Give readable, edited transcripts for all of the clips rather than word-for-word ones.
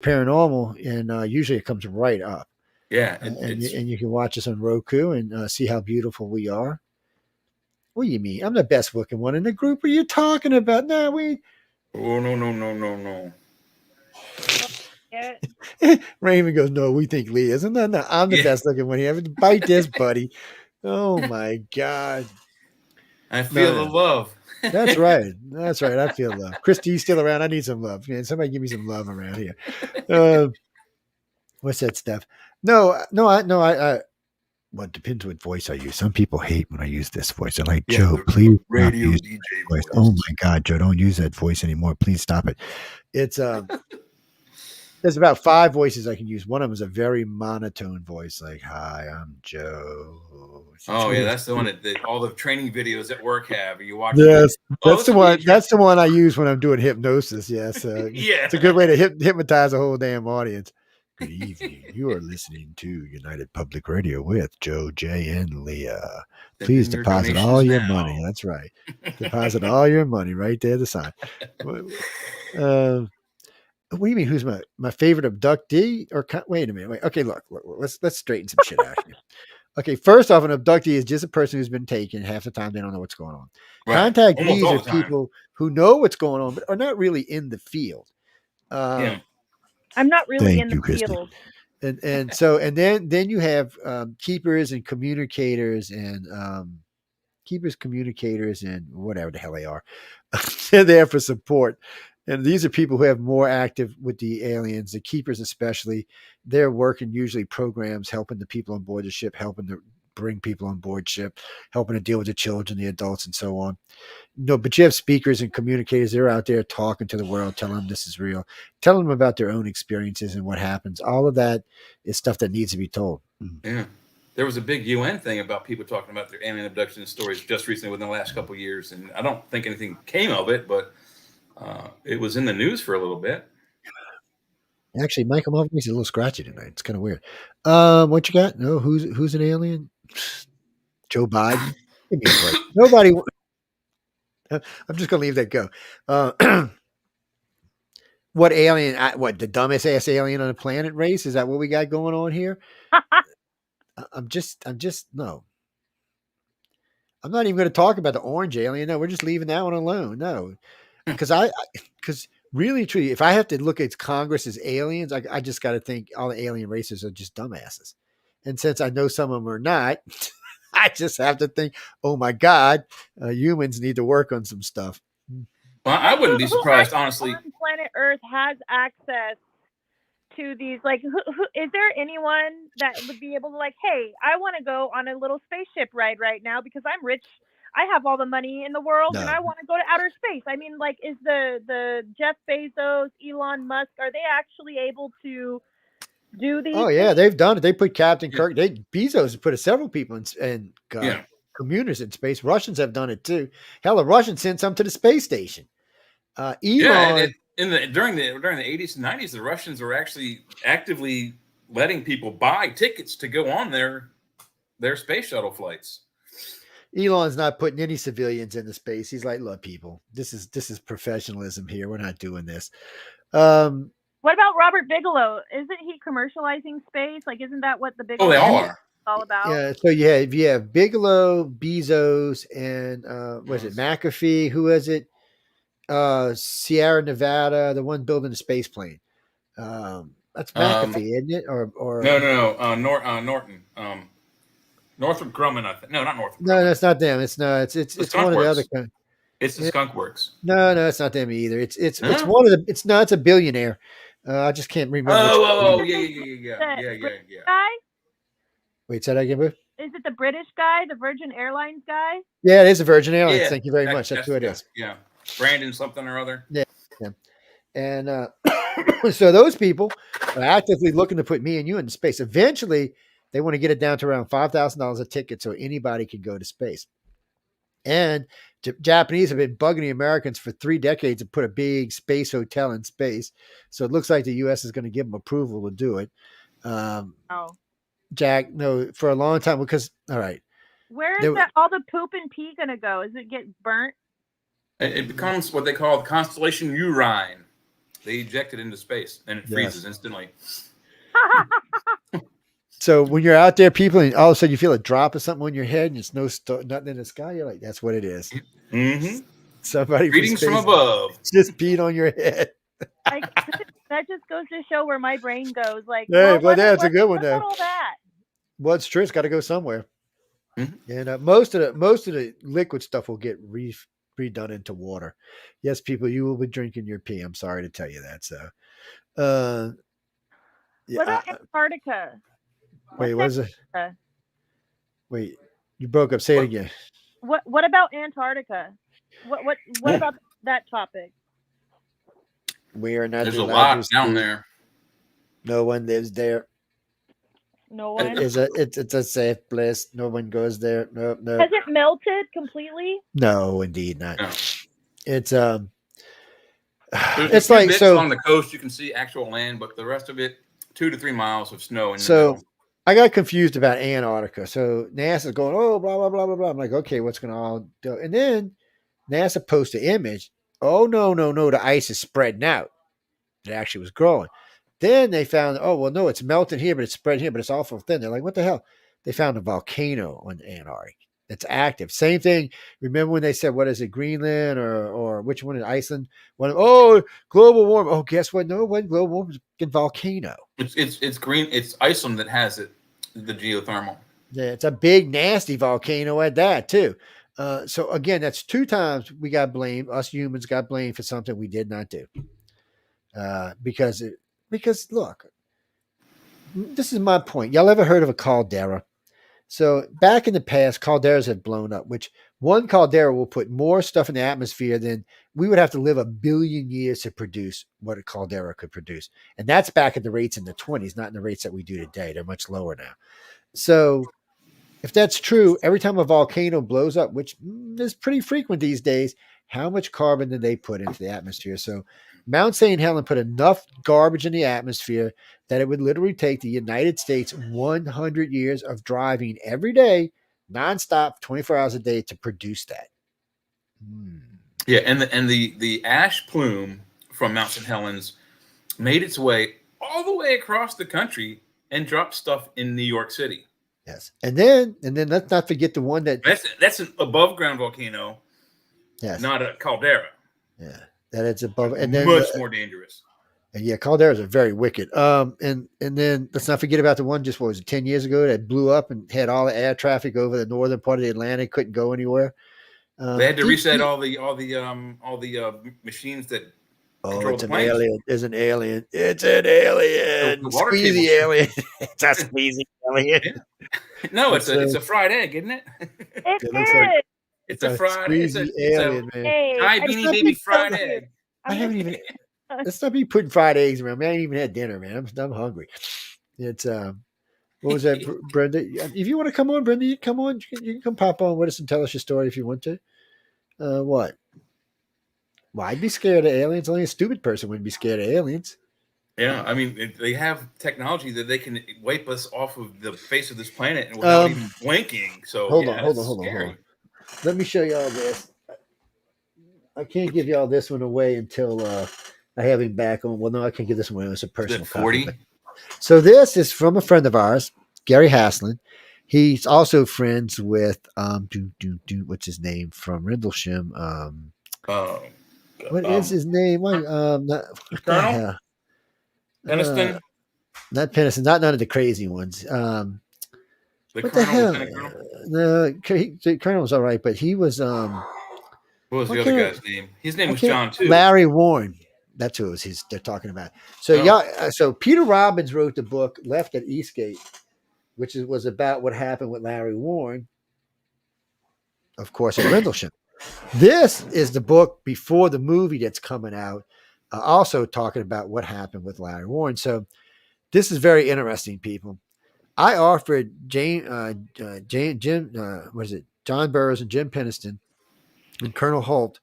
paranormal, and usually it comes right up. Yeah, And you can watch us on Roku and see how beautiful we are. What do you mean? I'm the best looking one in the group. What are you talking about? No, we. oh no no no no no. Yeah. Raymond goes, no, we think Lee isn't. No, no, I'm the Yeah, best looking one here. Bite this, buddy. Oh my God. I No, feel the no. love. That's right. That's right. I feel love. Christy's still around. I need some love. Man, somebody give me some love around here. Uh, what's that stuff? No, no, I well, it depends what voice I use. Some people hate when I use this voice. They're like, Yeah, Joe, the please stop radio using DJ that voice. Oh voice. my God, Joe, don't use that voice anymore. Please stop it. It's there's about 5 voices I can use. One of them is a very monotone voice, like, "Hi, I'm Joe." It's Oh yeah, really that's the one that all the training videos at work have. You watch them. yes, Oh, that's this the will be one. That's the interesting. one I use when I'm doing hypnosis. Yes, Yeah. it's a good way to hypnotize a whole damn audience. Good evening. You are listening to United Public Radio with Joe, Jay, and Leah. Send Please in your deposit all donations your now. money. That's right. Deposit all your money right there. The sign. Uh, what do you mean? Who's my favorite abductee? Or wait a minute. Wait. Okay, look. Let's straighten some shit out here. Okay, first off, an abductee is just a person who's been taken. Half the time, they don't know what's going on. Right. Almost Contactees all are the time. people who know what's going on, but are not really in the field. Yeah. Um, I'm not really Thank in the you, Christy. field. And then you have keepers and communicators and keepers, communicators, and whatever the hell they are. They're there for support. And these are people who have more active with the aliens, the keepers especially. They're working usually programs, helping the people on board the ship, helping to bring people on board ship, helping to deal with the children, the adults, and so on. No, but you have speakers and communicators. They're out there talking to the world, telling them this is real, telling them about their own experiences and what happens. All of that is stuff that needs to be told. Yeah. There was a big UN thing about people talking about their alien abduction stories just recently within the last couple of years, and I don't think anything came of it, but it was in the news for a little bit. Actually, Michael Mulvaney's a little scratchy tonight. It's kind of weird. What you got? No, who's an alien? Joe Biden. Give me a break. Nobody. I'm just gonna leave that go. What alien? What the dumbest ass alien on the planet race? Is that what we got going on here? I'm just no. I'm not even going to talk about the orange alien. No, we're just leaving that one alone. No, because really, truly, if I have to look at Congress as aliens, I just got to think all the alien races are just dumbasses. And since I know some of them are not, I just have to think, oh my God, humans need to work on some stuff. Well, I wouldn't be Who surprised, actually honestly. on planet Earth has access to these? Like, who is there anyone that would be able to, like, hey, I want to go on a little spaceship ride right now because I'm rich. I have all the money in the world and No. I want to go to outer space. I mean, like, is the Jeff Bezos, Elon Musk, are they actually able to do these Oh yeah, things? they've done it. They put Captain Kirk. Bezos has put several people in Yeah. commuters in space. Russians have done it too. Hell, the Russians sent some to the space station. Yeah, Elon. during the 80s and 90s, the Russians were actually actively letting people buy tickets to go on their space shuttle flights. Elon's not putting any civilians into space. He's like, look, people, this is professionalism here. We're not doing this. What about Robert Bigelow? Isn't he commercializing space? Like, isn't that what the Bigelow Oh, they is are. all about? Yeah. So you have Bigelow, Bezos, and was it McAfee? Who is it? Sierra Nevada, the one building the space plane. That's McAfee, isn't it? Or no. Norton. Northrop Grumman, I think. No, not Northrop no, Grumman. that's not them. It's one of the other kind. It's the Skunk Works. No, it's not them either. It's No? one of the. It's a billionaire. I just can't remember. Yeah. Guy? Wait, say that again, boo? Is it the British guy, the Virgin Airlines guy? Yeah, it is a Virgin Airlines. Yeah, Thank you very much. That's who it is. Yeah, Brandon something or other. Yeah. And so those people are actively looking to put me and you into space. Eventually, they want to get it down to around $5,000 a ticket so anybody can go to space. And Japanese have been bugging the Americans for 3 decades to put a big space hotel in space. So it looks like the U.S. is going to give them approval to do it. Jack, no, for a long time because, all right. Where is that all the poop and pee going to go? Is it get burnt? It becomes what they call the constellation Urine. They eject it into space, and it freezes instantly. So when you're out there, people, and all of a sudden you feel a drop of something on your head, and it's nothing in the sky. You're like, that's what it is. Mm-hmm. Somebody from Greetings from space above. just peed on your head. Like that just goes to show where my brain goes. Like, Hey, well, but that's a what good one about though. all that? Well, it's true. It's got to go somewhere. Mm-hmm. And most of the liquid stuff will get redone into water. Yes, people, you will be drinking your pee. I'm sorry to tell you that. So, yeah. What about Antarctica? Wait, what is it? Antarctica? Wait, you broke up. Say it again. What about Antarctica? What about that topic? We are not. There's a lot down there. No one lives there. No one. It's a safe place. No one goes there. No. Has it melted completely? No, indeed not. No. It's There's it's a few like bits so along the coast you can see actual land, but the rest of it, 2 to 3 miles of snow in the so. middle. I got confused about Antarctica. So NASA's going, oh, blah blah blah blah blah. I'm like, okay, what's going to all do? And then NASA posted an image. Oh no, the ice is spreading out. It actually was growing. Then they found, oh well, no, it's melting here, but it's spreading here, but it's awful thin. They're like, what the hell? They found a volcano on Antarctica. It's active. Same thing. Remember when they said, what is it, Greenland or which one is Iceland? Global warming. Oh, guess what? No, it wasn't global warming. It's a volcano. It's green. It's Iceland that has it, the geothermal. Yeah, it's a big, nasty volcano at that too. So again, that's 2 times we got blamed. Us humans got blamed for something we did not do. Because look, this is my point. Y'all ever heard of a caldera? So back in the past, calderas have blown up, which one caldera will put more stuff in the atmosphere than we would have to live 1 billion years to produce what a caldera could produce. And that's back at the rates in the 20s, not in the rates that we do today. They're much lower now. So if that's true, every time a volcano blows up, which is pretty frequent these days, how much carbon did they put into the atmosphere? So Mount St. Helens put enough garbage in the atmosphere that it would literally take the United States 100 years of driving every day, nonstop, 24 hours a day to produce that. Yeah, and the ash plume from Mount St. Helens made its way all the way across the country and dropped stuff in New York City. Yes, and then let's not forget the one that's an above ground volcano. Yes, not a caldera. Yeah, that it's above, and then much more dangerous. And yeah, calderas are very wicked. And then let's not forget about the one just, what was it, 10 years ago that blew up and had all the air traffic over the northern part of the Atlantic, couldn't go anywhere. They had to reset all the machines that control it's the an planes. alien. It's an alien. It's an alien. The water Squeezy tables. alien. It's a squeezy alien. Yeah. No, it's a fried egg, isn't it? It is. Like, it's a fried alien, man. Hi, Beanie Baby fried egg. I haven't even. Let's not be putting fried eggs around. Man, I ain't even had dinner, man. I'm hungry. It's what was that, Brenda? If you want to come on, Brenda, you come on. You can come pop on with us and tell us your story if you want to. What? Well, I'd be scared of aliens. Only a stupid person wouldn't be scared of aliens. Yeah, I mean, they have technology that they can wipe us off of the face of this planet without even blinking. So hold on. Let me show y'all this. I can't give y'all this one away until I have him back on. Well, no, I can't give this one away. It's a personal 40. copy. So this is from a friend of ours, Gary Haslin. He's also friends with what's his name from Rendlesham? What is his name? Colonel Peniston. Not Peniston. Not none of the crazy ones. The what Colonel, the hell? The Colonel was all right, but he was. What was the other guy's name? His name was John too. Larry Warren. That's who they're talking about. So so Peter Robbins wrote the book Left at Eastgate, which was about what happened with Larry Warren, of course, at Rendlesham. This is the book before the movie that's coming out, also talking about what happened with Larry Warren. So this is very interesting, people. I offered John Burroughs and Jim Peniston and Colonel Holt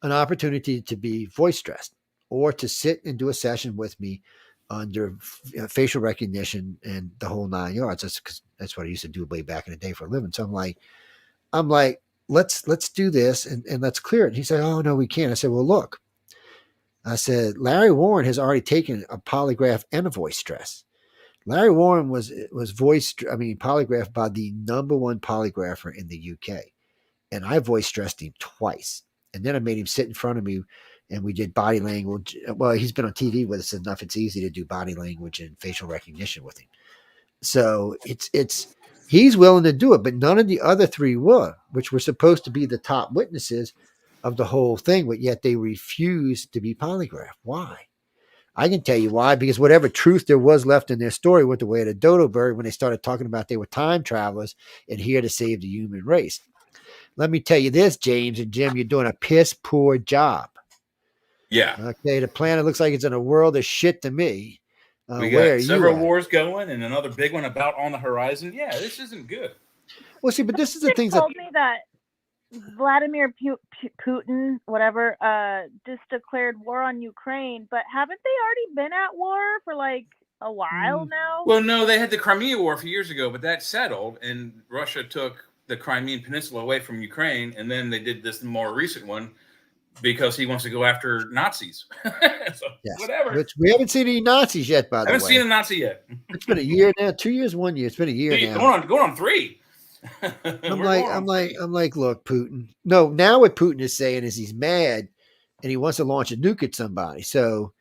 an opportunity to be voice dressed or to sit and do a session with me under facial recognition and the whole 9 yards. That's what I used to do way back in the day for a living. So I'm like, let's do this and let's clear it. And he said, oh no, we can't. I said, well, look, I said, Larry Warren has already taken a polygraph and a voice stress. Larry Warren was polygraphed by the number one polygrapher in the UK. And I voice stressed him twice. And then I made him sit in front of me and we did body language. Well, he's been on TV with us enough. It's easy to do body language and facial recognition with him. So he's willing to do it, but none of the other three were, which were supposed to be the top witnesses of the whole thing, but yet they refused to be polygraphed. Why? I can tell you why, because whatever truth there was left in their story went the way of the dodo bird when they started talking about they were time travelers and here to save the human race. Let me tell you this, James and Jim, you're doing a piss poor job. Yeah. Okay, the planet looks like it's in a world of shit to me. We where got are several you at? wars going and another big one about on the horizon. Yeah, this isn't good. Well, see, but this is the They things told me that Vladimir Putin, whatever, just declared war on Ukraine. But haven't they already been at war for like a while now? Well, no, they had the Crimea War a few years ago, but that settled, and Russia took the Crimean Peninsula away from Ukraine, and then they did this more recent one because he wants to go after Nazis. So, yes, whatever. which we haven't seen any Nazis yet, by the way. I haven't seen a Nazi yet. It's been a year now, 2 years, 1 year. It's been a year now. Going on 3. I'm like, look, Putin. No, now what Putin is saying is he's mad and he wants to launch a nuke at somebody. So,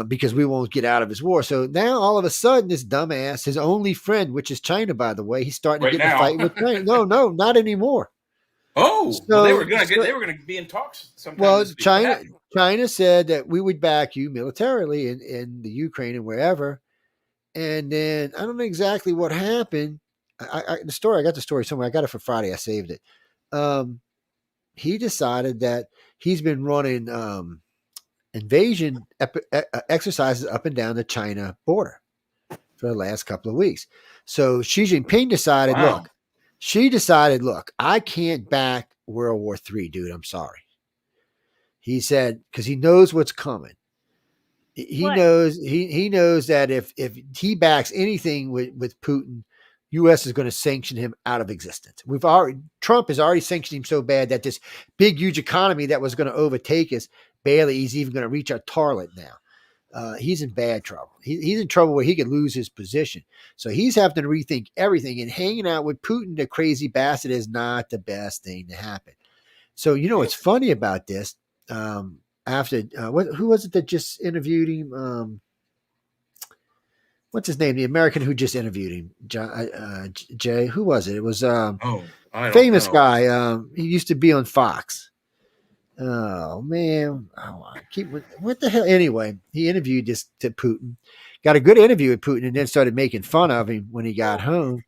because we won't get out of his war. So now all of a sudden, this dumbass, his only friend, which is China, by the way, he's starting to get in a fight with China. No, not anymore. Oh, so, well, they were going to be in talks sometime. Well, China said that we would back you militarily in the Ukraine and wherever. And then I don't know exactly what happened. I got the story somewhere. I got it for Friday. I saved it. He decided that he's been running invasion exercises up and down the China border for the last couple of weeks. So Xi Jinping decided, look, I can't back World War III, dude. I'm sorry. He said, because he knows what's coming. He knows that if he backs anything with Putin, U.S. is going to sanction him out of existence. Trump has already sanctioned him so bad that this big, huge economy that was going to overtake us, barely he's even going to reach our toilet now. He's in bad trouble. He's in trouble where he could lose his position. So he's having to rethink everything, and hanging out with Putin, the crazy bastard, is not the best thing to happen. So, what's funny about this, who was it that just interviewed him? What's his name? The American who just interviewed him, Jay. Who was it? It was famous guy. He used to be on Fox. Oh man, what the hell? Anyway, he interviewed this to Putin, got a good interview with Putin, and then started making fun of him when he got home.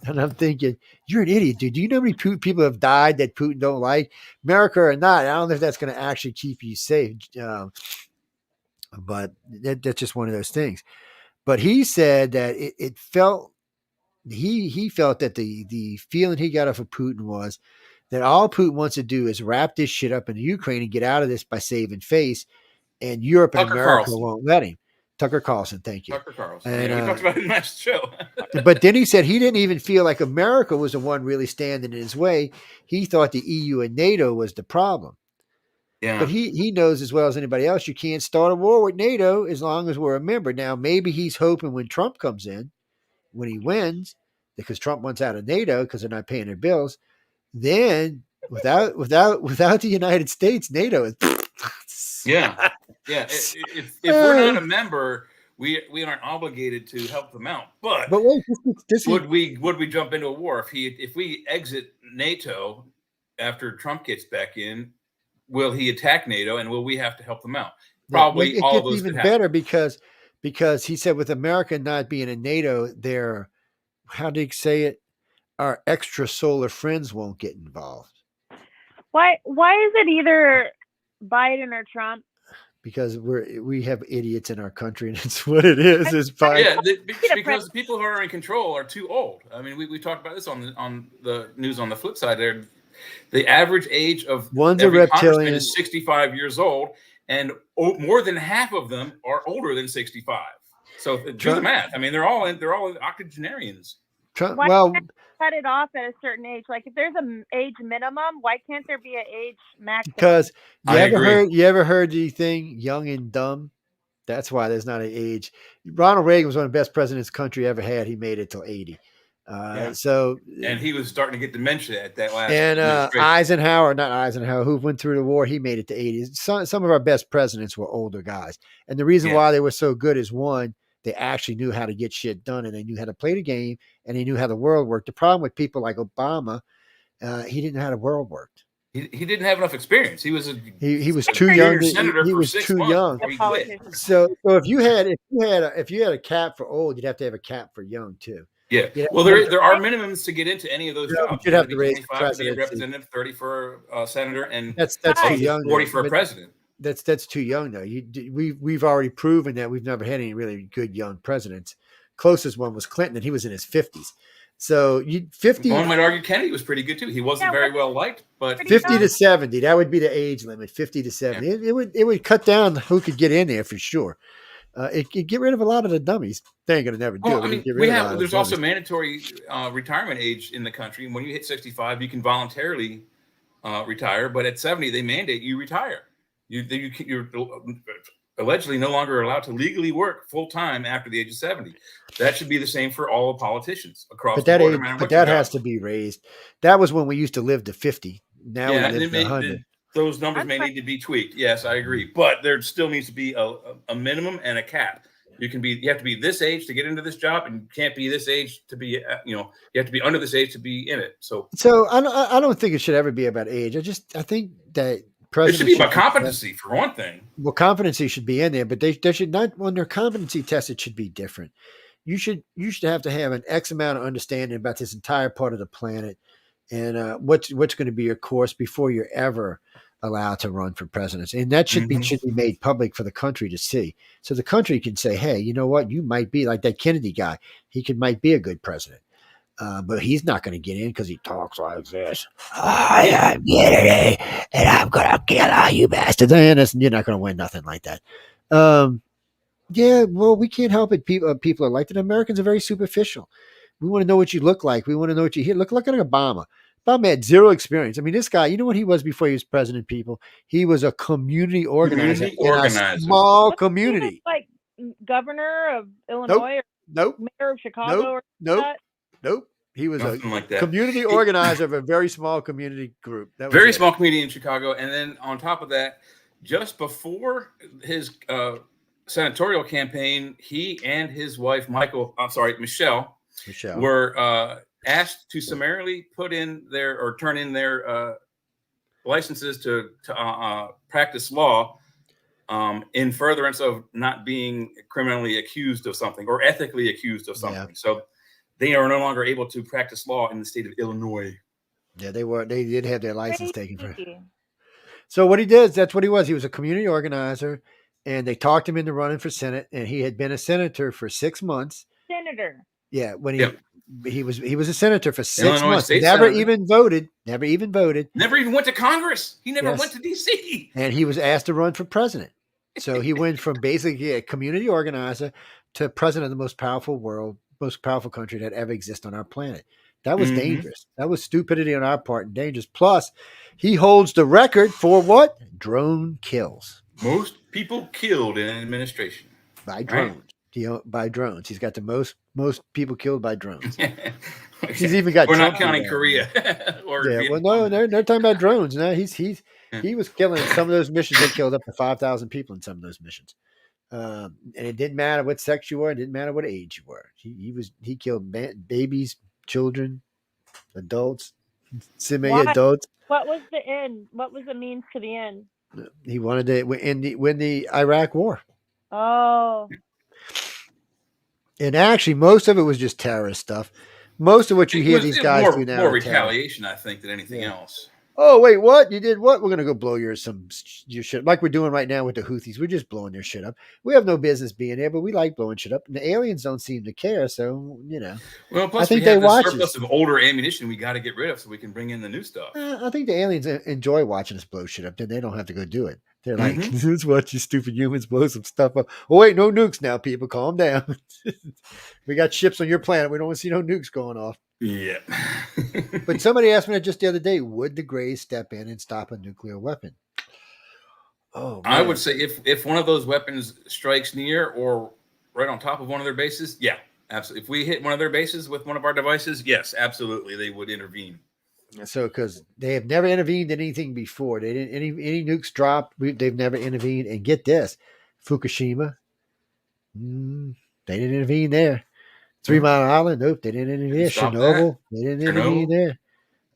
And I'm thinking, you're an idiot, dude. Do you know how many people have died that Putin don't like, America or not? I don't know if that's going to actually keep you safe. But that's just one of those things. But he said that it felt, he felt that the feeling he got off of Putin was that all Putin wants to do is wrap this shit up in the Ukraine and get out of this by saving face, and Europe and America won't let him. Tucker Carlson, thank you. Tucker Carlson. And, we talked about it in the last show. But then he said he didn't even feel like America was the one really standing in his way. He thought the EU and NATO was the problem. Yeah. But he knows as well as anybody else, you can't start a war with NATO as long as we're a member. Now, maybe he's hoping when Trump comes in, when he wins, because Trump wants out of NATO because they're not paying their bills, then without the United States, NATO is yeah. If we're not a member, we aren't obligated to help them out. But wait, would we jump into a war if we exit NATO after Trump gets back in? Will he attack NATO, and will we have to help them out? Probably. It all gets those even better because he said with America not being in NATO, their, how do you say it? Our extra solar friends won't get involved. Why is it either Biden or Trump? Because we have idiots in our country, and it's what it is. Is Biden. Yeah, because the people who are in control are too old. I mean, we talked about this on the news. On the flip side, there, the average age of every congressman is 65 years old, and more than half of them are older than 65. So do the math. I mean, they're all octogenarians. Well, cut it off at a certain age? Like, if there's an age minimum, why can't there be an age maximum? Because I agree. You ever heard the thing young and dumb? That's why there's not an age. Ronald Reagan was one of the best presidents the country ever had. He made it till 80. Yeah. So, and he was starting to get dementia at that last. And not Eisenhower, who went through the war, he made it to 80s. Some of our best presidents were older guys. And the reason why they were so good is, one, they actually knew how to get shit done, and they knew how to play the game, and they knew how the world worked. The problem with people like Obama, he didn't know how the world worked. He didn't have enough experience. He was too young. Senator he was too young. So if you had a cap for old, you'd have to have a cap for young too. Yeah. Well, there are minimums to get into any of those jobs. You'd have to raise 25 to be a representative, 30 for a senator, and that's too young. 40 for a president. That's too young though. We've already proven that we've never had any really good young presidents. Closest one was Clinton, and he was in his 50s. So 50. One might argue Kennedy was pretty good too. He wasn't very well liked, but 50 to 70, that would be the age limit. 50 to 70, it would cut down who could get in there for sure. It could get rid of a lot of the dummies. They ain't gonna never do it. I mean, there's also mandatory retirement age in the country. When you hit 65, you can voluntarily retire, but at 70, they mandate you retire. You're allegedly no longer allowed to legally work full time after the age of 70. That should be the same for all politicians across the board. But that has to be raised. That was when we used to live to 50. Now we live to 100. Those numbers may need to be tweaked. Yes, I agree. But there still needs to be a minimum and a cap. You have to be this age to get into this job, and you can't be this age to be, you have to be under this age to be in it. So I don't think it should ever be about age. I think that it should be about competency for one thing. Well, competency should be in there, but they should not, when their competency test, it should be different. You should have to have an X amount of understanding about this entire part of the planet, and what's going to be your course before you're ever allowed to run for president. And that should be made public for the country to see. So the country can say, hey, you know what? You might be like that Kennedy guy. Might be a good president. But he's not going to get in because he talks like this. I am Kennedy, and I'm going to kill all you bastards. And you're not going to win nothing like that. Yeah, well, we can't help it. People are like that. Americans are very superficial. We want to know what you look like. We want to know what you hear. Look at Obama. Obama had zero experience. I mean, this guy, you know what he was before he was president, people? He was a community organizer in a small community. Like governor of Illinois nope. Or mayor of Chicago? Nope. He was community organizer of a very small community group. That was very small community in Chicago. And then on top of that, just before his senatorial campaign, he and his wife, Michelle, were asked to summarily turn in their licenses to practice law in furtherance of not being criminally accused of something or ethically accused of something. Yeah. So they are no longer able to practice law in the state of Illinois. Yeah, they did have their license taken for. So what he did, that's what he was. He was a community organizer, and they talked him into running for Senate, and he had been a senator for 6 months. Senator. Yeah, when he was a senator for 6 months. Never even voted. Never even went to Congress. He never went to DC. And he was asked to run for president. So he went from basically a community organizer to president of the most powerful country that ever exists on our planet. That was dangerous. That was stupidity on our part and dangerous. Plus, he holds the record for what? Drone kills. Most people killed in an administration. By drones. Right? By drones. He's got the most people killed by drones. He's even got. We're not counting Korea. Well, no, they're talking about drones. No, he was killing some of those missions. They killed up to 5,000 people in some of those missions. And it didn't matter what sex you were. It didn't matter what age you were. He killed babies, children, adults, semi-adults. What was the end? What was the means to the end? He wanted to win the Iraq War. Oh. And actually, most of it was just terrorist stuff. Most of what you hear these guys do now more retaliation, I think, than anything else. Oh, wait, what? You did what? We're going to go blow your shit. Like we're doing right now with the Houthis. We're just blowing their shit up. We have no business being there, but we like blowing shit up. And the aliens don't seem to care, so, Well, plus I think we have the surplus of older ammunition we got to get rid of so we can bring in the new stuff. I think the aliens enjoy watching us blow shit up. Then they don't have to go do it. They're like, let's watch you stupid humans blow some stuff up. Oh, wait, no nukes now, people. Calm down. We got ships on your planet. We don't want to see no nukes going off. Yeah. But somebody asked me that just the other day: would the Greys step in and stop a nuclear weapon? Oh I would man. say if one of those weapons strikes near or right on top of one of their bases, yeah, absolutely. If we hit one of their bases with one of our devices, yes, absolutely, they would intervene. So, because they have never intervened in anything before, they didn't any nukes dropped. They've never intervened. And get this, Fukushima, they didn't intervene there. 3 Mile Island, nope, they didn't intervene Didn't there. stop that. Chernobyl, they didn't intervene Chernobyl.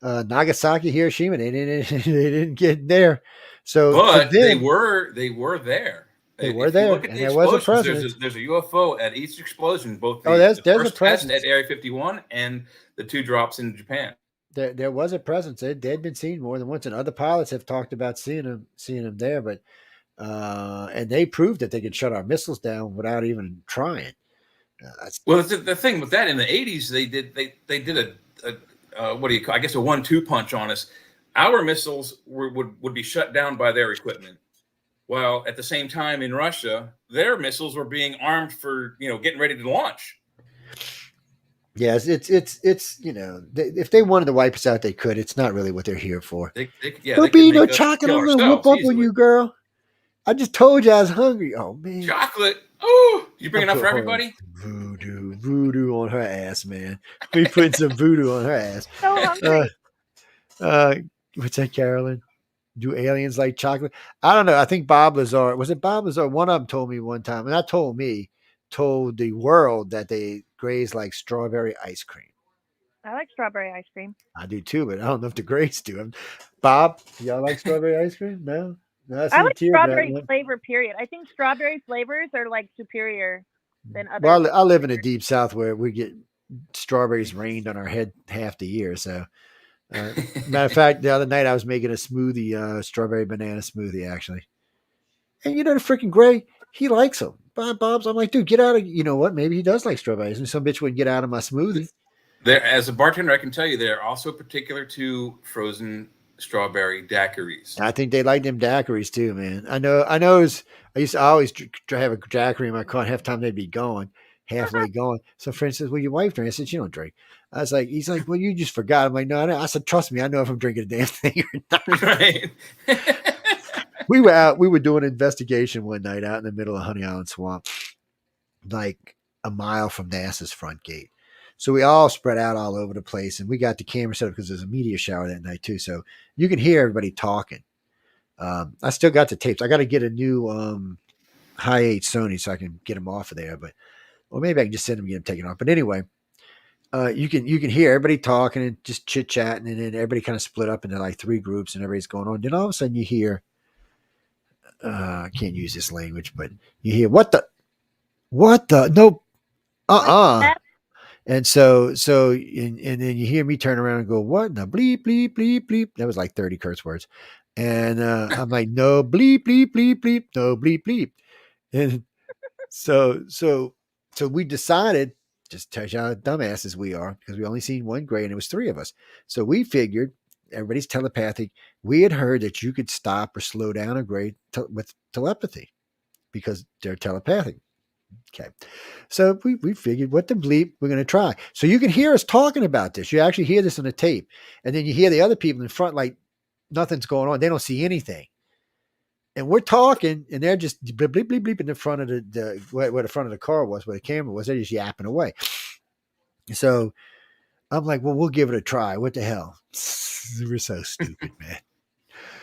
there. Nagasaki, Hiroshima, they didn't get there. So for But them, they were there. they were If you there, look at and the there was a explosions, president. there's a UFO at each explosion, both Oh, the there's a first test presence. at Area 51 and the 2 drops in Japan. There was a presence. They'd been seen more than once, and other pilots have talked about seeing them there. But and they proved that they could shut our missiles down without even trying. Well, the thing with that in the 80s, they did a what do you call? I guess a 1-2 punch on us. Our missiles would be shut down by their equipment, while at the same time in Russia, their missiles were being armed for getting ready to launch. Yes, it's if they wanted to wipe us out, they could. It's not really what they're here for. They There'll could be no make us chocolate. kill I'm gonna whoop ourselves up on easily. you, girl. I just told you I was hungry. Oh man, Chocolate. Oh, you bring I enough put for everybody? voodoo on her ass, man. We putting some voodoo on her ass. So hungry. Uh, what's that, Carolyn? Do aliens like chocolate? I don't know. I think Bob Lazar, was it Bob Lazar? One of them told me one time, and not told me, told the world that they Greys like strawberry ice cream. I like strawberry ice cream. I do too, but I don't know if the Greys do. Bob, y'all like strawberry ice cream? No, no. I I see like teardrop. strawberry flavor. Period. I think strawberry flavors are like superior than other Well, like I live in the flavors. deep south where we get strawberries rained on our head half the year. So, matter of fact, the other night I was making a smoothie, strawberry banana smoothie, actually. And the freaking Gray, he likes them. Bob's, I'm like, dude, get out of, you know what? Maybe he does like strawberries. And some bitch wouldn't get out of my smoothie. There, as a bartender, I can tell you they're also particular to frozen strawberry daiquiris. I think they like them daiquiris too, man. I know. I used to always have a daiquiri in my car. And half the time they'd be gone, halfway gone. So friend says, "Well, your wife drinks." I said, "She don't drink." I was like, he's like, "Well, you just forgot." I'm like, "No, I know." I said, "Trust me, I know if I'm drinking a damn thing or not." Right. We were out. We were doing an investigation one night out in the middle of Honey Island Swamp, like a mile from NASA's front gate. So we all spread out all over the place, and we got the camera set up because there's a media shower that night too. So you can hear everybody talking. I still got the tapes. I got to get a new high 8 Sony so I can get them off of there. But or maybe I can just send them and get them taken off. But anyway, you can hear everybody talking and just chit chatting, and then everybody kind of split up into like 3 groups, and everybody's going on. Then all of a sudden you hear, I can't use this language, but you hear what the no, and and then you hear me turn around and go, what in the bleep, bleep, bleep, bleep. That was like 30 curse words. And I'm like, no bleep, bleep, bleep, bleep, no bleep, bleep. And so we decided, just tell you how dumbasses we are, because we only seen one Gray and it was 3 of us. So we figured, everybody's telepathic. We had heard that you could stop or slow down a Gray with telepathy because they're telepathic. Okay. So we figured, what the bleep, we're going to try. So you can hear us talking about this. You actually hear this on the tape. And then you hear the other people in front like nothing's going on. They don't see anything. And we're talking, and they're just bleep, bleep, bleep, bleep in the front of where the front of the car was, where the camera was. They're just yapping away. So I'm like, well, we'll give it a try. What the hell? We're so stupid, man.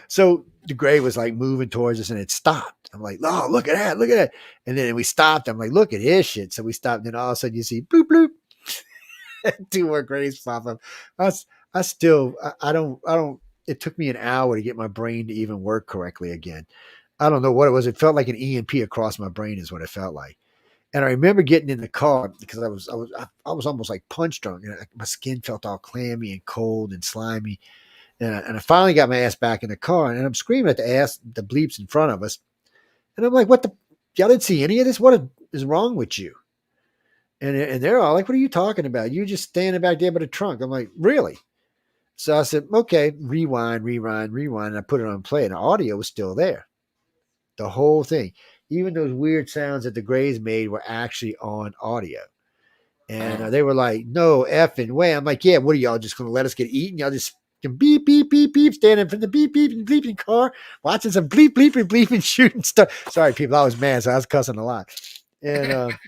So the Gray was like moving towards us and it stopped. I'm like, oh, look at that, look at that. And then we stopped. I'm like, look at his shit. So we stopped. And then all of a sudden you see bloop, bloop. 2 more Grays pop up. I don't, it took me an hour to get my brain to even work correctly again. I don't know what it was. It felt like an EMP across my brain is what it felt like. And I remember getting in the car because I was almost like punch drunk. My skin felt all clammy and cold and slimy. And I finally got my ass back in the car, and I'm screaming at the bleeps in front of us. And I'm like, what the, y'all didn't see any of this? What is wrong with you? And they're all like, what are you talking about? You just standing back there by the trunk. I'm like, really? So I said, okay, rewind. And I put it on play, and the audio was still there. The whole thing. Even those weird sounds that the Grays made were actually on audio. And they were like, no effing way. I'm like, yeah, what are y'all just going to let us get eaten? Y'all just beep, beep, beep, beep, standing from the beep, beep, and bleeping car, watching some bleep, bleep, and bleeping shooting stuff. Sorry, people, I was mad, so I was cussing a lot. And I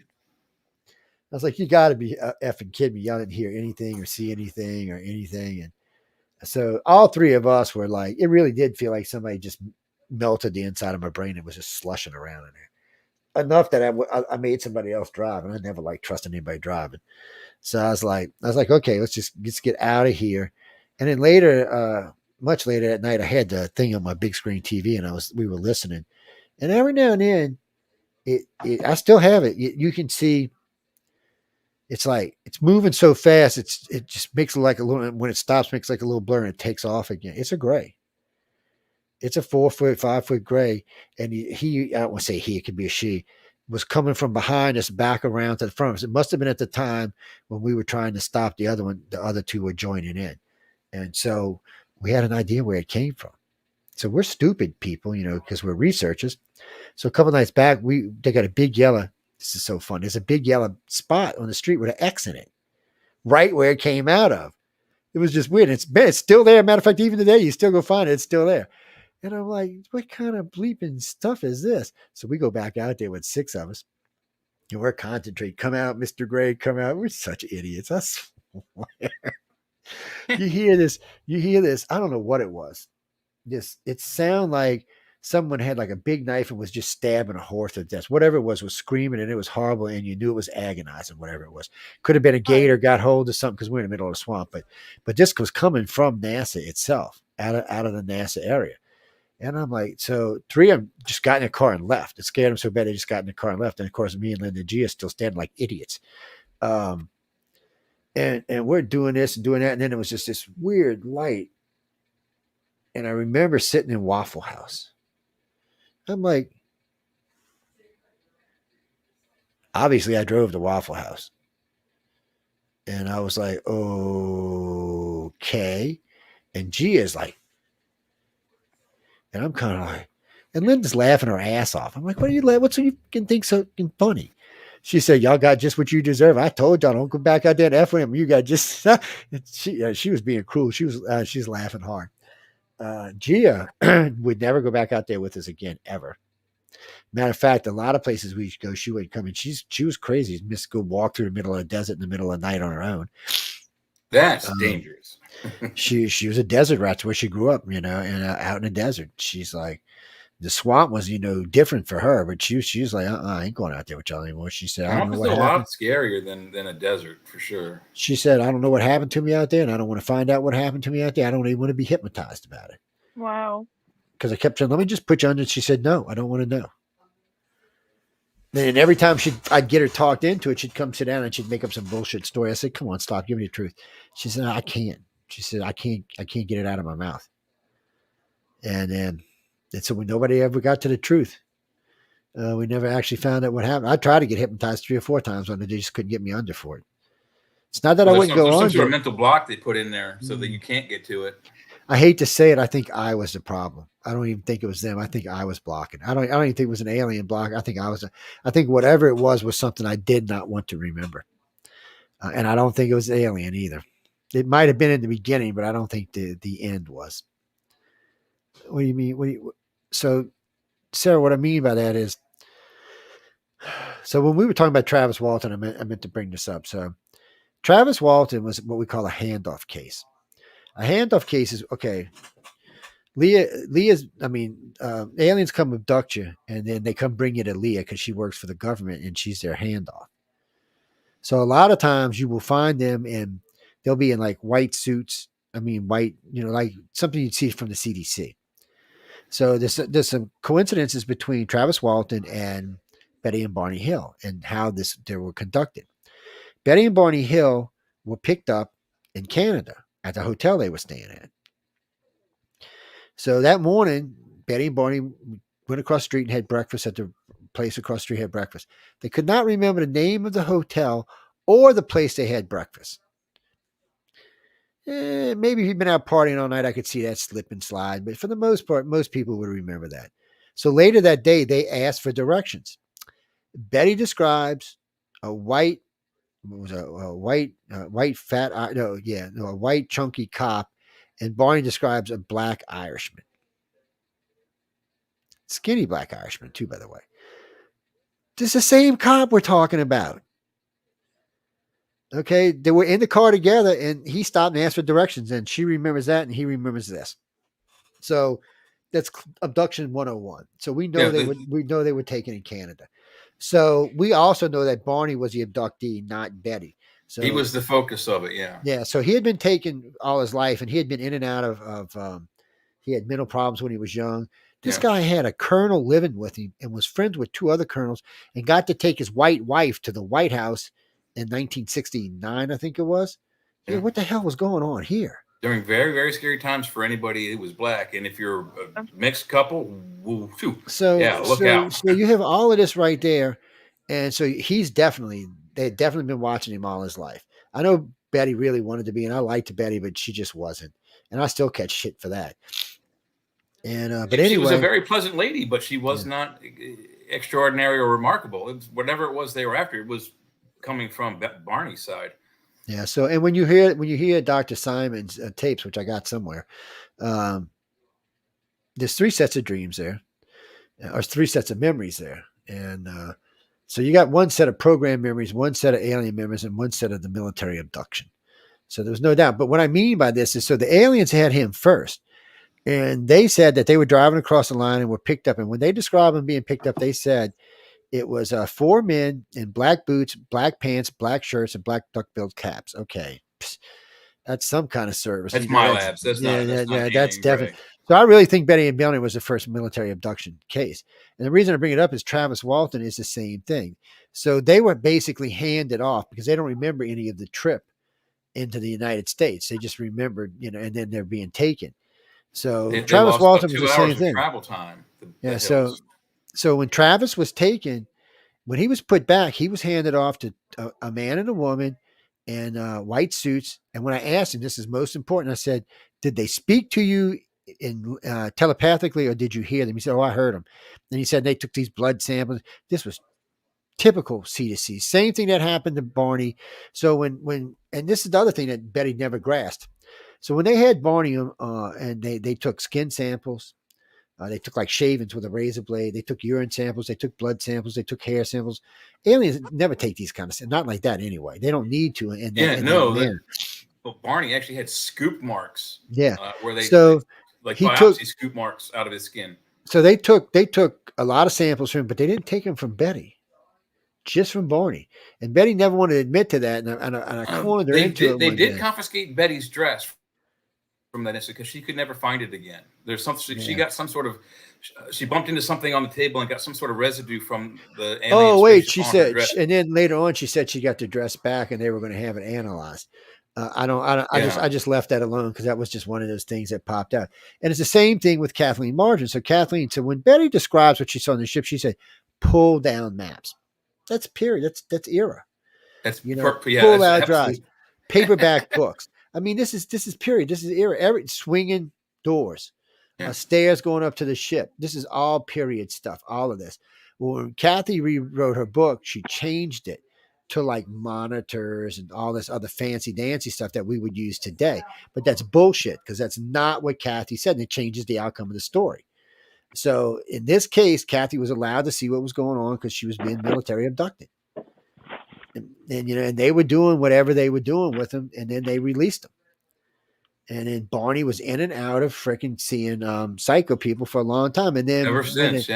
was like, you got to be effing kidding me. Y'all didn't hear anything or see anything or anything. And so all three of us were like, it really did feel like somebody just melted the inside of my brain and was just slushing around in there. Enough that I made somebody else drive, and I never like trusting anybody driving. So I was like, okay, let's get out of here. And then later, much later at night, I had the thing on my big screen TV, and we were listening. And every now and then, I still have it. You can see. It's like it's moving so fast. It just makes it like a little. When it stops, makes like a little blur, and it takes off again. It's a gray. It's a 4 foot, 5 foot gray, and I don't want to say he. It could be a she. Was coming from behind us back around to the front. It must have been at the time when we were trying to stop the other one. The other two were joining in, and so we had an idea where it came from. So we're stupid people, because we're researchers. So a couple of nights back, they got a big yellow. This is so fun. There's a big yellow spot on the street with an X in it, right where it came out of. It was just weird. It's still there. Matter of fact, even today, you still go find it. It's still there. And I'm like, what kind of bleeping stuff is this? So we go back out there with 6 of us. And we're concentrating. Come out, Mr. Gray, come out. We're such idiots. I swear. You hear this. I don't know what it was. It sounded like someone had like a big knife and was just stabbing a horse to death. Whatever it was screaming, and it was horrible, and you knew it was agonizing, whatever it was. Could have been a gator got hold of something because we're in the middle of the swamp. But this was coming from NASA itself, out of the NASA area. And I'm like, so 3 of them just got in the car and left. It scared them so bad they just got in the car and left. And of course, me and Linda and Gia still standing like idiots. And we're doing this and doing that. And then it was just this weird light. And I remember sitting in Waffle House. I'm like, obviously I drove to Waffle House. And I was like, okay. And Gia's like, and I'm kind of like, and Linda's laughing her ass off. I'm like, what are you laughing? What's you can think so funny? She said, y'all got just what you deserve. I told y'all, don't go back out there and F with him. You got just, she was being cruel. She's laughing hard. Gia would never go back out there with us again, ever. Matter of fact, a lot of places we go, she wouldn't come in. She was crazy. Missed go walk through the middle of the desert in the middle of the night on her own. That's dangerous. she was a desert rat. That's where she grew up, and out in the desert. She's like, the swamp was, different for her, but she was like, I ain't going out there with y'all anymore. She said, I don't know what happened. A lot scarier than a desert for sure. She said, I don't know what happened to me out there, and I don't want to find out what happened to me out there. I don't even want to be hypnotized about it. Wow. Because I kept saying, let me just put you under. She said, no, I don't want to know. And every time I'd get her talked into it, she'd come sit down and she'd make up some bullshit story. I said, come on, stop, give me the truth. She said, I can't. She said, I can't get it out of my mouth. And so nobody ever got to the truth. We never actually found out what happened. I tried to get hypnotized 3 or 4 times, but they just couldn't get me under for it. It's not that I wouldn't go on. There's some sort of mental block they put in there so that you can't get to it. I hate to say it. I think I was the problem. I don't even think it was them. I think I was blocking. I don't even think it was an alien block. I think whatever it was something I did not want to remember. And I don't think it was alien either. It might have been in the beginning, but I don't think the end was. What do you mean? So, Sarah, what I mean by that is, so when we were talking about Travis Walton, I meant to bring this up. So Travis Walton was what we call a handoff case. A handoff case is, okay, aliens come abduct you, and then they come bring you to Lia because she works for the government and she's their handoff. So a lot of times you will find them they'll be in like white suits. White, like something you'd see from the CDC. So there's some coincidences between Travis Walton and Betty and Barney Hill and how they were conducted. Betty and Barney Hill were picked up in Canada at the hotel they were staying at. So that morning, Betty and Barney went across the street and had breakfast at the place across the street, had breakfast. They could not remember the name of the hotel or the place they had breakfast. Maybe if you'd been out partying all night, I could see that slip and slide. But for the most part, most people would remember that. So later that day, they asked for directions. Betty describes a white was a white fat a white chunky cop, and Barney describes a black Irishman, skinny black Irishman too, by the way. This is the same cop we're talking about. Okay, they were in the car together, and he stopped and asked for directions, and she remembers that, and he remembers this. So that's abduction 101. So we know they were taken in Canada. So we also know that Barney was the abductee, not Betty. So he was the focus of it. Yeah. Yeah. So he had been taken all his life, and he had been in and out of he had mental problems when he was young. This guy had a colonel living with him and was friends with 2 other colonels, and got to take his white wife to the White House in 1969, I think it was. Yeah. What the hell was going on here? During very, very scary times for anybody who was black. And if you're a mixed couple, look out. So you have all of this right there. And so they've definitely been watching him all his life. I know Betty really wanted to be, and I liked Betty, but she just wasn't. And I still catch shit for that. And but anyway, she was a very pleasant lady, but she was not extraordinary or remarkable. It was, whatever it was they were after, it was coming from Barney's side. Yeah. So, and when you hear Dr. Simon's tapes, which I got somewhere, there's 3 sets of dreams there, or 3 sets of memories there, and so you got 1 set of program memories, 1 set of alien memories, and 1 set of the military abduction. So there was no doubt. But what I mean by this is, so the aliens had him first, and they said that they were driving across the line and were picked up. And when they described him being picked up, they said it was 4 men in black boots, black pants, black shirts, and black duck-billed caps. Okay. Psst, that's some kind of service. That's my labs. That's definitely. Right. So I really think Betty and Barney was the first military abduction case. And the reason I bring it up is Travis Walton is the same thing. So they were basically handed off because they don't remember any of the trip into the United States. They just remembered, and then they're being taken. So Travis Walton was the same thing. Travel time. So when Travis was taken, when he was put back, he was handed off to a man and a woman in white suits. And when I asked him, this is most important, I said, did they speak to you in telepathically, or did you hear them? He said, oh, I heard them. And he said they took these blood samples. This was typical C2C. Same thing that happened to Barney. So when and this is the other thing that Betty never grasped. So when they had Barney and they took skin samples, they took like shavings with a razor blade. They took urine samples. They took blood samples. They took hair samples. Aliens never take these kind of stuff. Not like that anyway. They don't need to. Well, Barney actually had scoop marks. Yeah, where they like he biopsy took scoop marks out of his skin. So they took a lot of samples from him, but they didn't take them from Betty, just from Barney. And Betty never wanted to admit to that. And I cornered her into it. They did confiscate Betty's dress from that incident because she could never find it again. There's something she got some sort of. She bumped into something on the table and got some sort of residue from the alien. Oh wait, she said, and then later on she said she got the dress back and they were going to have it analyzed. I just left that alone because that was just one of those things that popped out. And it's the same thing with Kathleen Martin. So when Betty describes what she saw on the ship, she said, "Pull down maps." That's period. That's era. That's pull out drives, paperback books. I mean, this is period. This is era. Swinging doors, stairs going up to the ship. This is all period stuff. All of this. Well, when Kathy rewrote her book, she changed it to like monitors and all this other fancy dancy stuff that we would use today. But that's bullshit because that's not what Kathy said, and it changes the outcome of the story. So in this case, Kathy was allowed to see what was going on because she was being military abducted. And they were doing whatever they were doing with them, and then they released them. And then Barney was in and out of freaking seeing psycho people for a long time. And then ever since,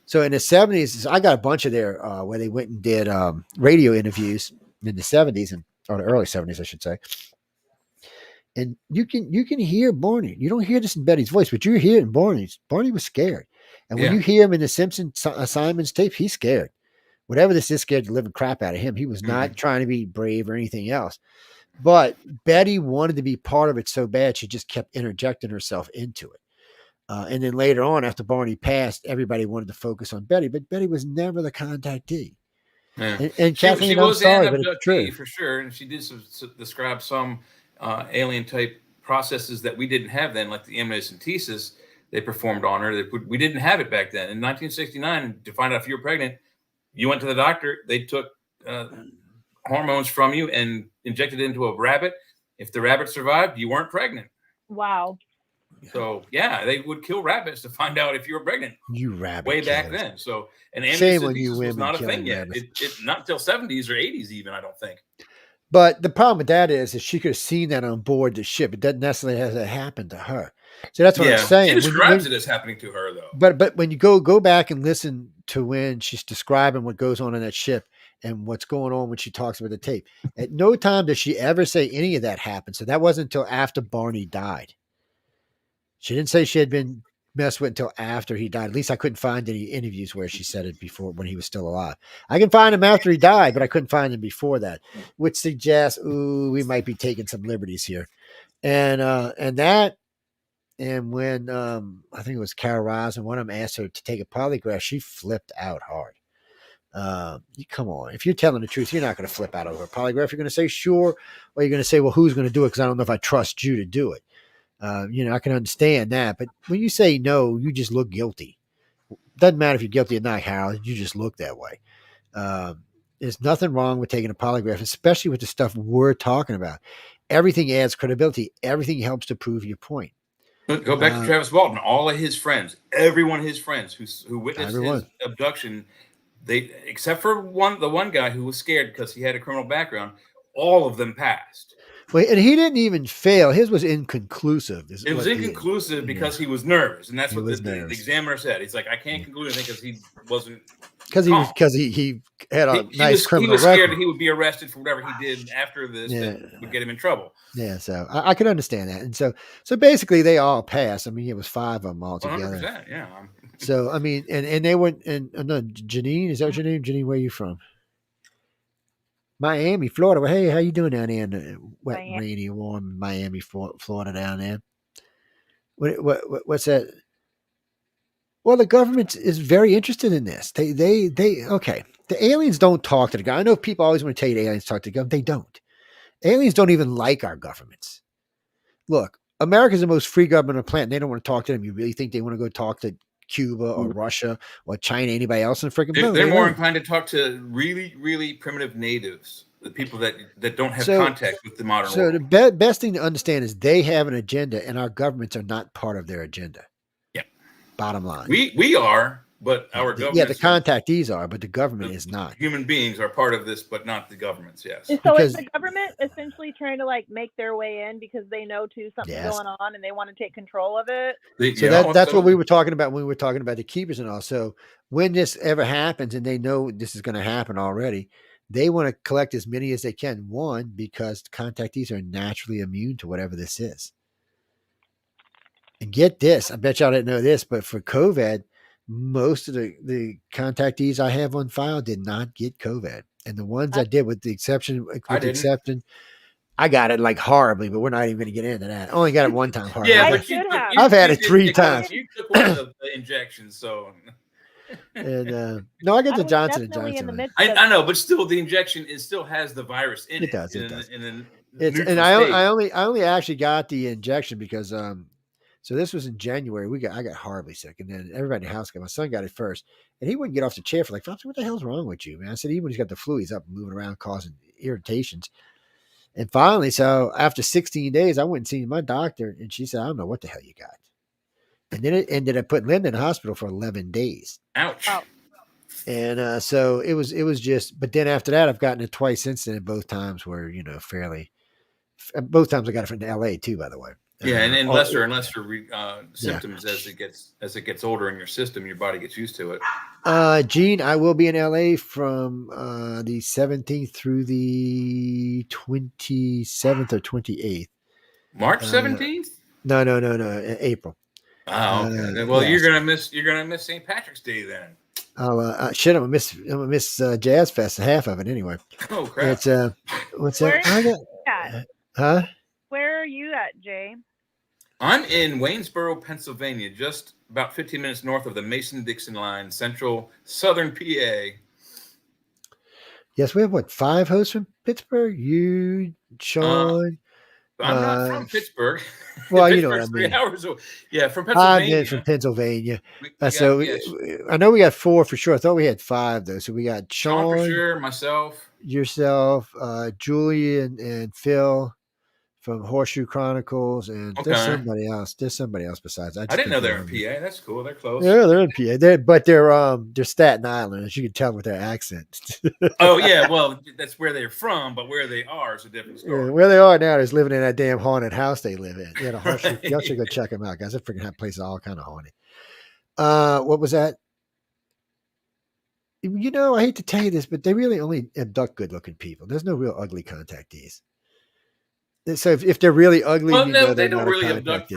So in the 70s, I got a bunch of there where they went and did radio interviews in the 70s or the early 70s, I should say. And you can hear Barney. You don't hear this in Betty's voice, but you hear it in Barney's. Barney was scared. And when you hear him in the Simon's tape, he's scared. Whatever this is, scared the living crap out of him. He was not trying to be brave or anything else. But Betty wanted to be part of it so bad, she just kept interjecting herself into it. And then later on, after Barney passed, everybody wanted to focus on Betty, but Betty was never the contactee. Yeah. And Kathleen, she was sorry, but it's true. For sure. And she did describe some alien type processes that we didn't have then, like the amniocentesis they performed on her. We didn't have it back then. In 1969, to find out if you were pregnant, you went to the doctor. They took hormones from you and injected it into a rabbit. If the rabbit survived, you weren't pregnant. Wow. So yeah, they would kill rabbits to find out if you were pregnant. You rabbit way killers. back then. So and shame on you amniocentesis women was not a thing yet. rabbits. It not until 70s or 80s even, I don't think. But the problem with that is she could have seen that on board the ship. It doesn't necessarily have to happen to her. So that's what I'm saying. She describes it as happening to her, though. But when you go back and listen to when she's describing what goes on in that ship and what's going on when she talks about the tape, at no time does she ever say any of that happened. So that wasn't until after Barney died. She didn't say she had been messed with until after he died. At least I couldn't find any interviews where she said it before when he was still alive. I can find him after he died, but I couldn't find him before that, which suggests, we might be taking some liberties here. And when I think it was Carol Ross and one of them asked her to take a polygraph, she flipped out hard. Come on. If you're telling the truth, you're not going to flip out over a polygraph. You're going to say sure, or you're going to say, well, who's going to do it? Because I don't know if I trust you to do it. I can understand that. But when you say no, you just look guilty. Doesn't matter if you're guilty or not, Harold. You just look that way. There's nothing wrong with taking a polygraph, especially with the stuff we're talking about. Everything adds credibility. Everything helps to prove your point. Go back to Travis Walton. All of his friends, everyone his friends who witnessed his abduction, except for the one guy who was scared because he had a criminal background, all of them passed. Well, and he didn't even fail. His was inconclusive. It was inconclusive because he was nervous, and that's what the examiner said. He's like, I can't conclude anything because he wasn't. Because he had a nice criminal record. He was scared that he would be arrested for whatever he did after this that would get him in trouble. Yeah, so I can understand that. And so basically they all passed. I mean, it was 5 of them all together. 100%, yeah. So, I mean, and they went, and no, Janine, is that your name? Janine, where are you from? Miami, Florida. Well, hey, how you doing down there in the wet, rainy, warm Miami, Florida down there? What's that? Well, the government is very interested in this. They okay. The aliens don't talk to the government. I know people always want to tell you the aliens talk to the government. They don't. Aliens don't even like our governments. Look, America's the most free government on the planet. They don't want to talk to them. You really think they want to go talk to Cuba or Russia or China, anybody else in the freaking boat? They're more inclined to talk to really, really primitive natives, the people that don't have contact with the modern world. So the best thing to understand is they have an agenda, and our governments are not part of their agenda. Yeah. Bottom line. We are, but our government. Yeah, the contactees are, but the government is not. Human beings are part of this, but not the governments. Yes. So is the government essentially trying to make their way in because they know something's going on and they want to take control of it? That's what we were talking about when we were talking about the keepers and all. So when this ever happens and they know this is going to happen already, they want to collect as many as they can. One, because contactees are naturally immune to whatever this is. And get this, I bet y'all didn't know this, but for COVID, most of the contactees I have on file did not get COVID. And the ones I did, with the exception, I got it horribly, but we're not even going to get into that. I only got it one time. Horribly. Yeah, but I've had it 3 times. You took one of the injections, so. And no, I got the Johnson & Johnson. I know, but still, the injection still has the virus in it. It does. And I only actually got the injection because so this was in January. I got horribly sick, and then everybody in the house got. My son got it first, and he wouldn't get off the chair for what the hell's wrong with you, man? I said, even when he's got the flu, he's up and moving around, causing irritations. And finally, so after 16 days, I went and seen my doctor, and she said, I don't know what the hell you got. And then it ended up putting Linda in the hospital for 11 days. Ouch. And so it was just. But then after that, I've gotten it twice since then. And both times were fairly. Both times I got it from LA too, by the way. Yeah, and lesser and lesser symptoms as it gets older in your system, your body gets used to it. Gene, I will be in LA from the 17th through the 27th or 28th. March 17th? No, April. Oh, okay. Well, you're gonna miss St. Patrick's Day then. Oh shit! I'm gonna miss Jazz Fest, half of it anyway. Oh crap! It's what's that? Huh? Where are you at, Jay? I'm in Waynesboro, Pennsylvania, just about 15 minutes north of the Mason-Dixon line, central southern PA. Yes, we have 5 hosts from Pittsburgh? You, Sean. I'm not from Pittsburgh. Well, you know what I mean. 3 hours away. Yeah, from Pennsylvania. I'm from Pennsylvania. I know we got 4 for sure. I thought we had 5 though. So we got Sean for sure, myself. yourself, Julie and Phil from Horseshoe Chronicles, and there's somebody else. There's somebody else besides. I didn't know they're in PA. That's cool. They're close. Yeah, they're in PA. They're Staten Island, as you can tell with their accent. Oh yeah, well that's where they're from, but where they are is a different story. Yeah, where they are now is living in that damn haunted house they live in. Yeah, the Horseshoe. Right. Y'all should go check them out, guys. That freaking place is all kind of haunted. What was that? You know, I hate to tell you this, but they really only abduct good-looking people. There's no real ugly contactees. So if they're really ugly, well, you know they don't really abduct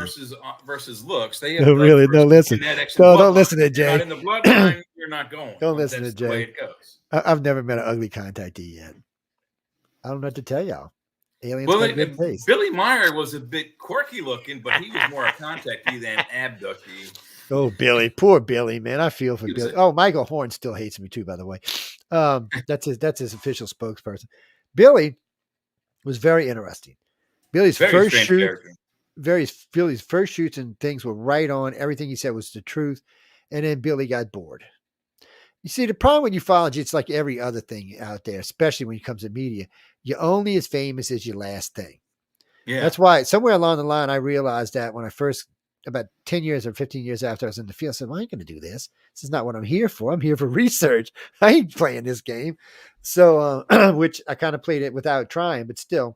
versus looks. They no, really no. Listen, don't listen to Jay. You're not in the bloodline, you're not going. Don't listen to Jay. The way it goes. I've never met an ugly contactee yet. I don't know what to tell y'all. Aliens got good taste. Billy Meyer was a bit quirky looking, but he was more a contactee than abductee. Oh, Billy, poor Billy, man. I feel for Billy. Oh, Michael Horn still hates me too, by the way. That's his official spokesperson. Billy was very interesting. Billy's first shoots and things were right on. Everything he said was the truth. And then Billy got bored. You see, the problem with ufology, it's like every other thing out there, especially when it comes to media. You're only as famous as your last thing. Yeah. That's why somewhere along the line, I realized that when I first, about 10 years or 15 years after I was in the field, I said, well, I ain't going to do this. This is not what I'm here for. I'm here for research. I ain't playing this game. So, which I kind of played it without trying, but still.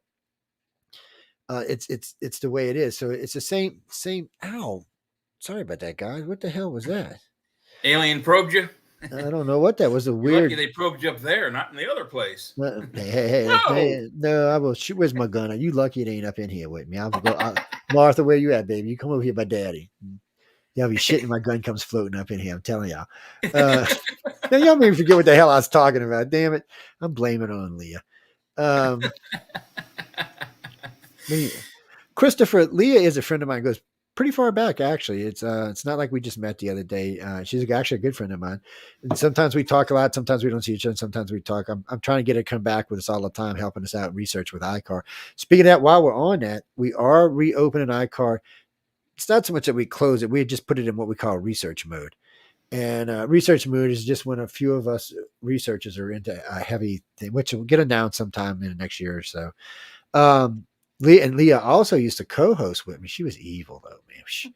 It's the way it is. So it's the same. Ow, sorry about that, guys. What the hell was that? Alien probed you? I don't know what that was. A weird. Lucky they probed you up there, not in the other place. Hey, no, I will shoot. Where's my gun? You lucky it ain't up in here with me. I'll go. Martha, where you at, baby? You come over here by Daddy. Y'all be shitting. My gun comes floating up in here. I'm telling y'all. Now y'all made me forget what the hell I was talking about. Damn it! I'm blaming it on Leah. Christopher, Lia is a friend of mine. Goes pretty far back, actually. It's not like we just met the other day. She's actually a good friend of mine. And sometimes we talk a lot. Sometimes we don't see each other. Sometimes we talk. I'm trying to get her to come back with us all the time, helping us out research with ICAR. Speaking of that, while we're on that, we are reopening ICAR. It's not so much that we close it. We just put it in what we call research mode. And research mode is just when a few of us researchers are into a heavy thing, which will get announced sometime in the next year or so. Leah also used to co-host with me. She was evil though, man. She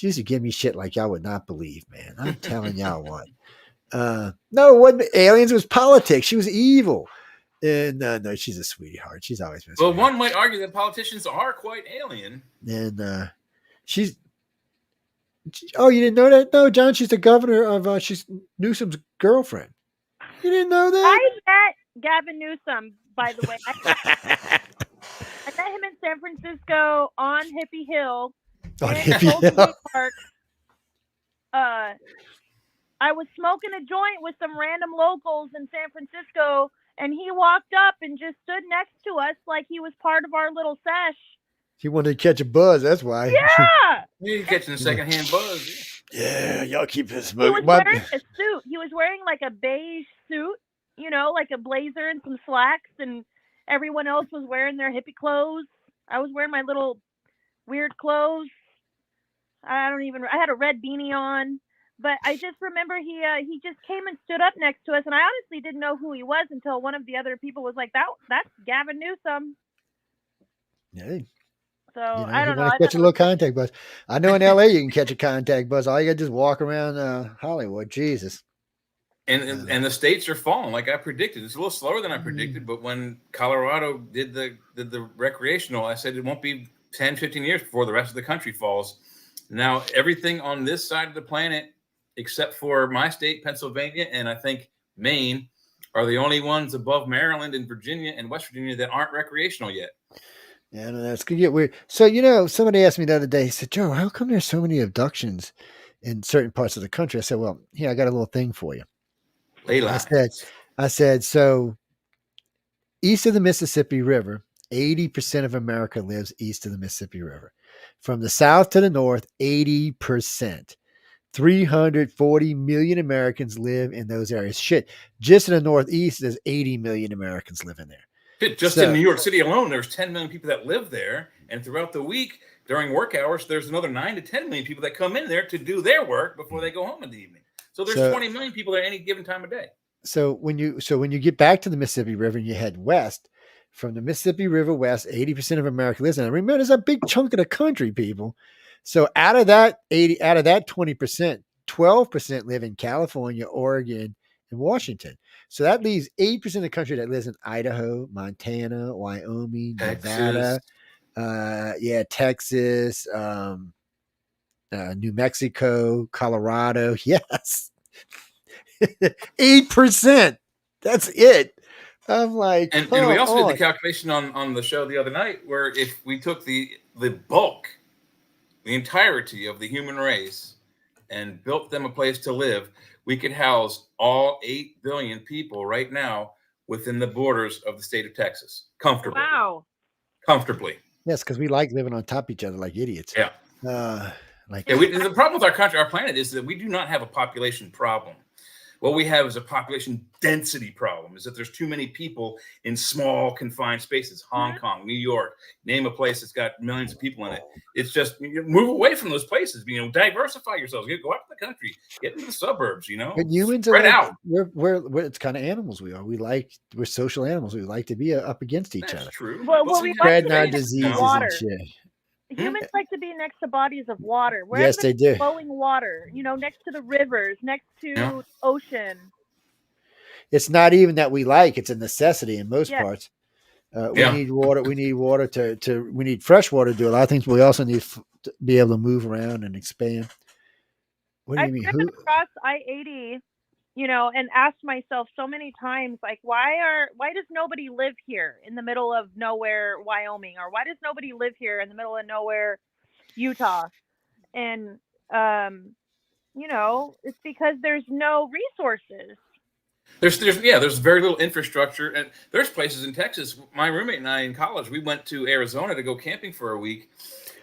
used to give me shit like y'all would not believe, man. I'm telling y'all what. No, it wasn't aliens. It was politics. She was evil. And no, she's a sweetheart. She's always been. Well, one might argue that politicians are quite alien. And she's. Oh, you didn't know that? No, John. She's the governor of. She's Newsom's girlfriend. You didn't know that? I met Gavin Newsom, by the way. I met him in San Francisco on Hippie Hill. Park. I was smoking a joint with some random locals in San Francisco, and he walked up and just stood next to us like he was part of our little sesh. He wanted to catch a buzz, that's why. Yeah! You're catching a secondhand buzz. Yeah, y'all keep this smoking. He was wearing a suit. He was wearing like a beige suit, you know, like a blazer and some slacks, and everyone else was wearing their hippie clothes. I was wearing my little weird clothes. I had a red beanie on, but I just remember he just came and stood up next to us, and I honestly didn't know who he was until one of the other people was like, that's Gavin Newsom. Yeah. So I don't know. Catch a little contact buzz. I know in LA you can catch a contact buzz. All you got to just walk around Hollywood. Jesus. And the states are falling like I predicted. It's a little slower than I predicted, but when Colorado did the recreational, I said it won't be 10, 15 years before the rest of the country falls. Now, everything on this side of the planet, except for my state, Pennsylvania, and I think Maine, are the only ones above Maryland and Virginia and West Virginia that aren't recreational yet. Yeah, no, that's going to get weird. So, somebody asked me the other day, he said, Joe, how come there's so many abductions in certain parts of the country? I said, well, here, I got a little thing for you. I said, so east of the Mississippi River, 80% of America lives east of the Mississippi River. From the south to the north, 80%. 340 million Americans live in those areas. Shit, just in the Northeast, there's 80 million Americans living there. Just in New York City alone, there's 10 million people that live there. And throughout the week, during work hours, there's another 9 to 10 million people that come in there to do their work before they go home in the evening. So there's 20 million people there any given time of day. So when you get back to the Mississippi River and you head west from the Mississippi River west, 80% of America lives in it. Remember, there's a big chunk of the country, people. So out of that 20%, 12% live in California, Oregon, and Washington. So that leaves 8% of the country that lives in Idaho, Montana, Wyoming, Texas. Nevada, Texas, New Mexico, Colorado. Yes. 8%. That's it. I'm like, and we also did the calculation on the show the other night, where if we took the bulk, the entirety of the human race, and built them a place to live, we could house all 8 billion people right now within the borders of the state of Texas comfortably. Wow. Comfortably. Yes, because we like living on top of each other like idiots. Yeah. The problem with our country, our planet, is that we do not have a population problem. What we have is a population density problem, is that there's too many people in small confined spaces. Hong Kong, New York, name a place that's got millions of people in it. It's just, move away from those places, diversify yourselves, go out to the country, get into the suburbs, But humans spread out. We're it's kind of animals we are. We're social animals. We like to be up against each other. That's true. Well, we spreading our diseases and shit. Humans like to be next to bodies of water. Yes, they do. Flowing water, next to the rivers, next to ocean. It's not even that we like; it's a necessity in most parts. We need water. We need water we need fresh water to do a lot of things. But we also need to be able to move around and expand. What do you mean? I've driven across I-80, and asked myself so many times, like, why does nobody live here in the middle of nowhere, Wyoming, or why does nobody live here in the middle of nowhere, Utah? And it's because there's no resources. There's very little infrastructure, and there's places in Texas. My roommate and I in college, we went to Arizona to go camping for a week,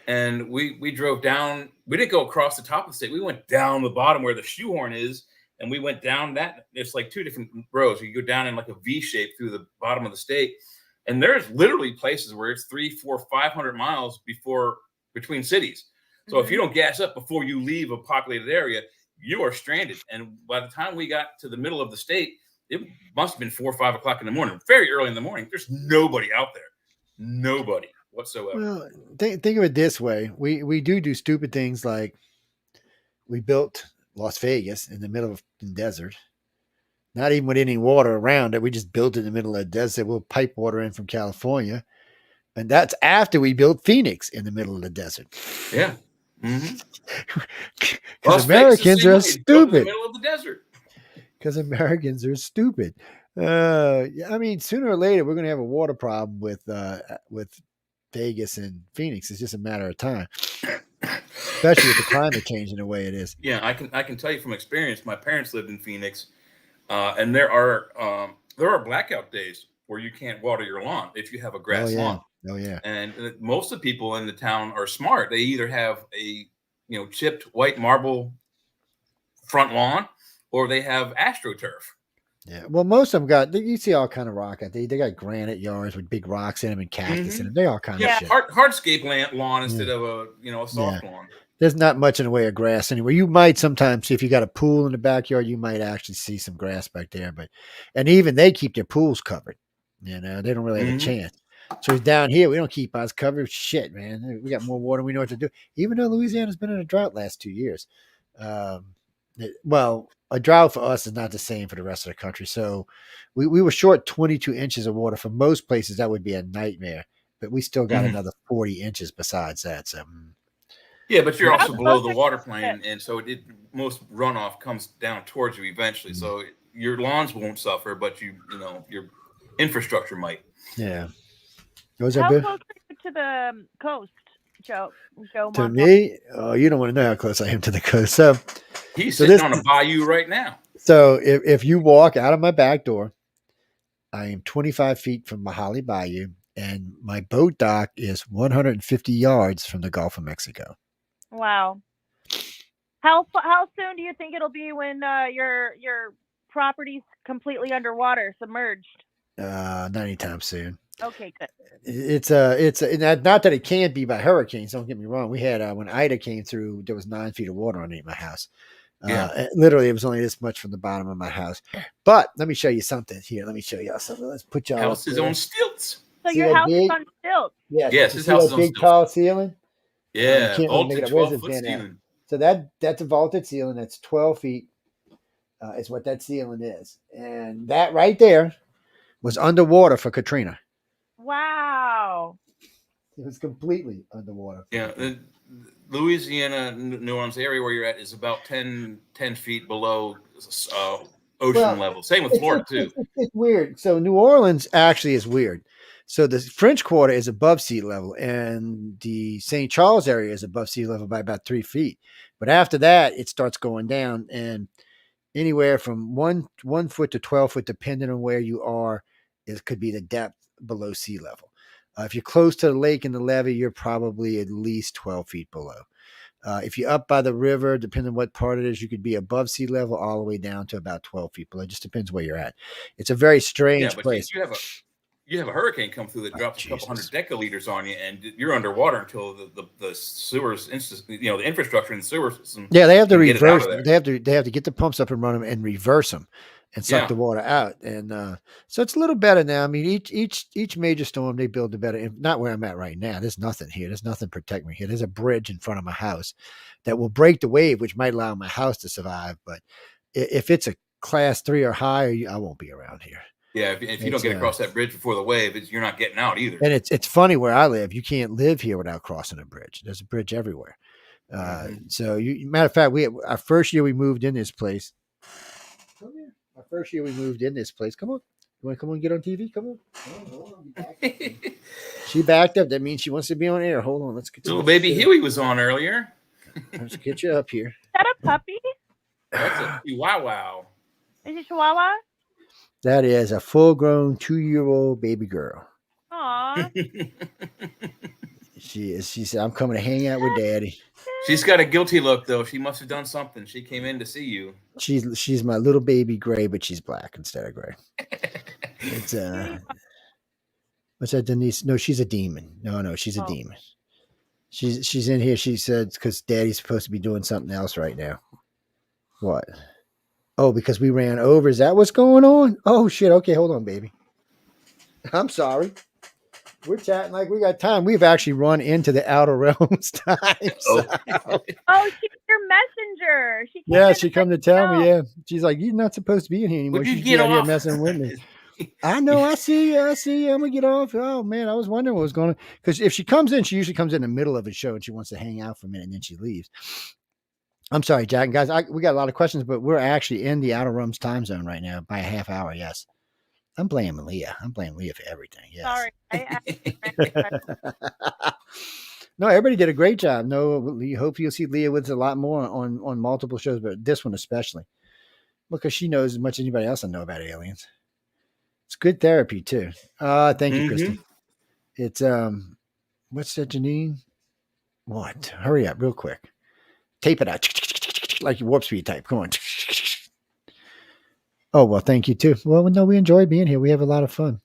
and we drove down. We didn't go across the top of the state. We went down the bottom where the shoehorn is, and we went down that. It's like 2 different rows. You go down in like a V shape through the bottom of the state, and there's literally places where it's 300, 400, 500 miles between cities. So if you don't gas up before you leave a populated area, you are stranded. And by the time we got to the middle of the state, it must have been 4 or 5 o'clock in the morning, very early in the morning. There's nobody out there, nobody whatsoever. Well, think of it this way: we do stupid things, like we built Las Vegas in the middle of the desert, not even with any water around it. We just built it in the middle of the desert. We'll pipe water in from California, and that's after we built Phoenix in the middle of the desert. Yeah. Because Americans are stupid. In the middle of the desert. Because Americans are stupid. I mean, sooner or later we're going to have a water problem with Vegas and Phoenix. It's just a matter of time, especially with the climate changing the way it is. Yeah, I can tell you from experience. My parents lived in Phoenix, and there are blackout days where you can't water your lawn if you have a grass lawn. Oh yeah. And most of the people in the town are smart. They either have a chipped white marble front lawn, or they have AstroTurf. Yeah. Well, most of them you see all kind of rock. They got granite yards with big rocks in them and cactus in them. They all kind of shit. Hardscape lawn instead of a soft lawn. There's not much in the way of grass anywhere. You might sometimes, if you got a pool in the backyard, you might actually see some grass back there. And even they keep their pools covered. They don't really have a chance. So down here, we don't keep ours covered. Shit, man. We got more water. We know what to do. Even though Louisiana's been in a drought last 2 years. A drought for us is not the same for the rest of the country. So we were short 22 inches of water. For most places, that would be a nightmare. But we still got another 40 inches besides that. So. Yeah, but you're also below the water plane, and so most runoff comes down towards you eventually. So your lawns won't suffer, but your infrastructure might. Yeah. How close are you to the coast, Joe? To me, you don't want to know how close I am to the coast. So he's sitting on a bayou right now. So if you walk out of my back door, I am 25 feet from Mahali Bayou, and my boat dock is 150 yards from the Gulf of Mexico. Wow. How soon do you think it'll be when your property's completely underwater, submerged? Not anytime soon. Okay, good. It's not that it can't be by hurricanes. Don't get me wrong. We had when Ida came through, there was 9 feet of water underneath my house. Literally, it was only this much from the bottom of my house. But let me show you something here. Let me show y'all something. Let's put y'all house is on stilts. So see your house is on stilts. Yes, his house is on big stilts. Tall ceiling. Yeah, vaulted 12 foot ceiling. So that's a vaulted ceiling. That's 12 feet. Is what that ceiling is, and that right there was underwater for Katrina. Wow. It was completely underwater. Yeah, Louisiana, New Orleans area where you're at is about 10 feet below ocean level. Same with Florida, too. It's weird. So New Orleans actually is weird. So the French Quarter is above sea level, and the St. Charles area is above sea level by about 3 feet. But after that, it starts going down, and anywhere from 1 foot to 12 foot, depending on where you are, it could be the depth below sea level. If you're close to the lake and the levee, you're probably at least 12 feet below. If you're up by the river, depending on what part it is, you could be above sea level all the way down to about 12 feet below. It just depends where you're at. It's a very strange place. You have a hurricane come through that drops a couple hundred decaliters on you, and you're underwater until the sewers, the infrastructure in the sewer system. Yeah, they have to reverse. They have to get the pumps up and run them and reverse them and suck the water out. And so it's a little better now. I mean, each major storm they build a better. Not where I'm at right now. There's nothing here. There's nothing protecting me here. There's a bridge in front of my house that will break the wave, which might allow my house to survive. But if it's a class 3 or higher, I won't be around here. Yeah, if you don't get across that bridge before the wave, you're not getting out either. And it's funny where I live. You can't live here without crossing a bridge. There's a bridge everywhere. So, matter of fact, our first year we moved in this place. Come here. Our first year we moved in this place. Come on. You want to come on and get on TV? Come on. She backed up. That means she wants to be on air. Hold on. Let's get little baby Huey was on earlier. Let's get you up here. Is that a puppy? That's a Chihuahua. Is it Chihuahua? That is a full-grown 2-year-old baby girl. Aww. She is. She said, "I'm coming to hang out with Daddy." She's got a guilty look, though. She must have done something. She came in to see you. She's my little baby gray, but she's black instead of gray. It's what's that, Denise? No, she's a demon. No, she's a demon. She's in here. She said because Daddy's supposed to be doing something else right now. What? Oh, because we ran over. Is that what's going on? Oh, shit. Okay, hold on, baby. I'm sorry. We're chatting like we got time. We've actually run into the Outer Realms time. So. Oh, she's your messenger. She come to tell me, yeah. She's like, you're not supposed to be in here anymore. She's out here messing with me. I know. I see you. I'm going to get off. Oh, man. I was wondering what was going on. Because if she comes in, she usually comes in the middle of a show and she wants to hang out for a minute and then she leaves. I'm sorry, Jack and guys. We got a lot of questions, but we're actually in the Outer Realms time zone right now by a half hour. Yes, I'm blaming Leah. I'm blaming Leah for everything. Yes. Sorry. No, everybody did a great job. No, hope you'll see Leah with a lot more on multiple shows, but this one especially because she knows as much as anybody else I know about aliens. It's good therapy too. Thank you, Christy. It's what's that, Janine? What? Hurry up, real quick. Tape it out like your warp speed type. Come on. Oh, well, thank you too. Well, no, we enjoy being here. We have a lot of fun.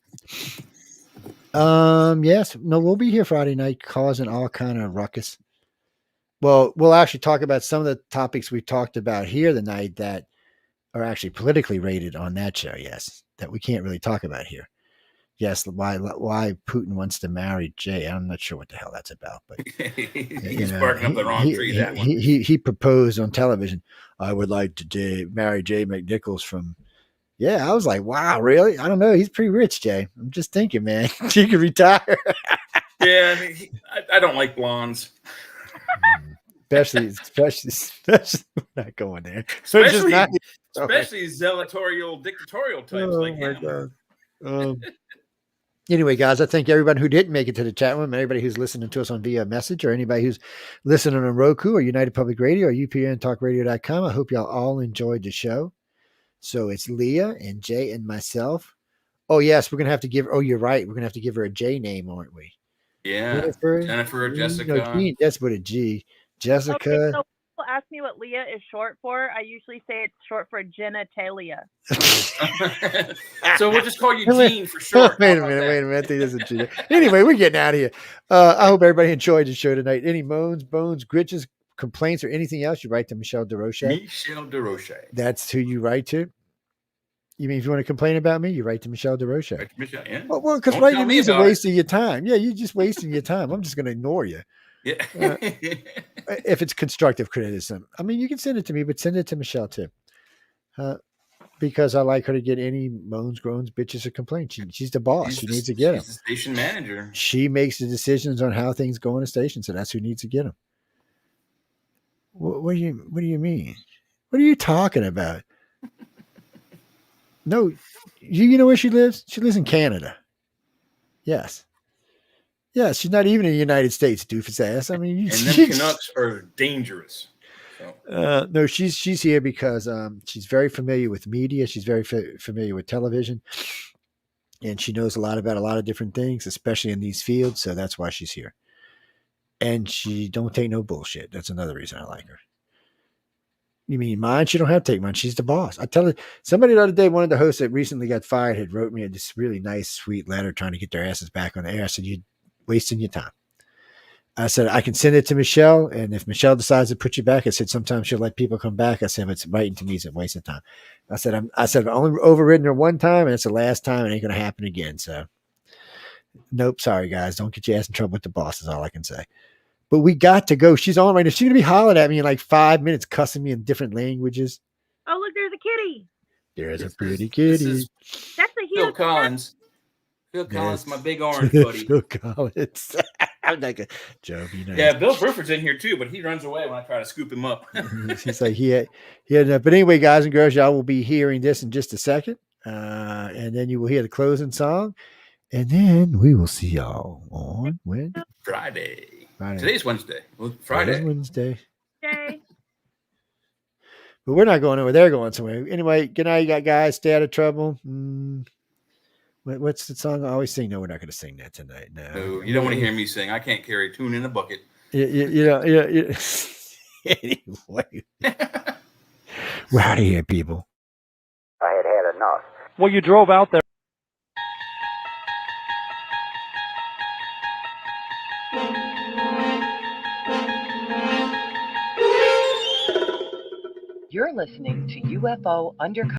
Yes. No, we'll be here Friday night causing all kind of ruckus. Well, we'll actually talk about some of the topics we talked about here tonight that are actually politically rated on that show. Yes. That we can't really talk about here. Yes, why Putin wants to marry Jay. I'm not sure what the hell that's about, but he's barking up the wrong tree. That one. He proposed on television. I would like to marry Jay McNicholas from. Yeah, I was like, wow, really? I don't know. He's pretty rich, Jay. I'm just thinking, man, he could retire. Yeah, I don't like blondes. Especially not going there. Especially zealotorial, dictatorial types like him. God. Anyway, guys, I thank everybody who didn't make it to the chat room, everybody who's listening to us on via message, or anybody who's listening on Roku or United Public Radio or UPNTalkRadio.com. I hope y'all all enjoyed the show. So it's Leah and Jay and myself. Oh, yes, we're going to have to give – oh, you're right. We're going to have to give her a J name, aren't we? Yeah. Jennifer, Jessica. No, that's with a G. Jessica. Okay, so people ask me what Leah is short for. I usually say it's short for genitalia. So we'll just call you Jean for short. Wait a minute. I think that's a G. Anyway, we're getting out of here. I hope everybody enjoyed the show tonight. Any moans, bones, glitches, complaints or anything else, you write to Michelle DeRoche. Michelle DeRoche. That's who you write to. You mean if you want to complain about me, you write to Michelle DeRoche. Right, Michelle, yeah. Well, because writing to me is a waste of your time. Yeah, you're just wasting your time. I'm just going to ignore you. Yeah. If it's constructive criticism, I mean, you can send it to me, but send it to Michelle too. Because I like her to get any moans, groans, bitches, or complaints. She's the boss. She needs to get them. She's the station manager. She makes the decisions on how things go in a station, so that's who needs to get them. What do you mean? What are you talking about? No, you know where she lives? She lives in Canada. Yes. Yeah, she's not even in the United States, doofus ass. I mean, and them Canucks are dangerous. So. No, she's here because she's very familiar with media. She's very familiar with television, and she knows a lot about a lot of different things, especially in these fields. So that's why she's here. And she don't take no bullshit. That's another reason I like her. You mean mine? She don't have to take mine. She's the boss. I tell her. Somebody the other day, one of the hosts that recently got fired, had wrote me this really nice, sweet letter trying to get their asses back on the air. I said, "You're wasting your time." I said, "I can send it to Michelle, and if Michelle decides to put you back," I said, "sometimes she'll let people come back." I said, "But it's writing to me is a waste of time." I said, I've only overridden her one time, and it's the last time. It ain't going to happen again. So, nope. Sorry, guys. Don't get your ass in trouble with the boss. Is all I can say. But we got to go. She's on right now. She's going to be hollering at me in like 5 minutes, cussing me in different languages. Oh, look, there's a kitty. There's a pretty kitty. That's a Phil Collins. Phil Collins, my big orange buddy. Phil Collins. I'm like a Joe. You know. Yeah, Bill Burford's in here too, but he runs away when I try to scoop him up. He's like, he had enough. But anyway, guys and girls, y'all will be hearing this in just a second. And then you will hear the closing song. And then we will see y'all on when? Friday. Today's Wednesday. Well, Friday. Today's Wednesday. Day. But we're not going over there, going somewhere. Anyway, good night, guys. Stay out of trouble. What's the song I always sing? No, we're not going to sing that tonight. No, you don't want to hear me sing. I can't carry a tune in a bucket. Yeah. Anyway, we're out of here, people. I had enough. Well, you drove out there. You're listening to UFO Undercover.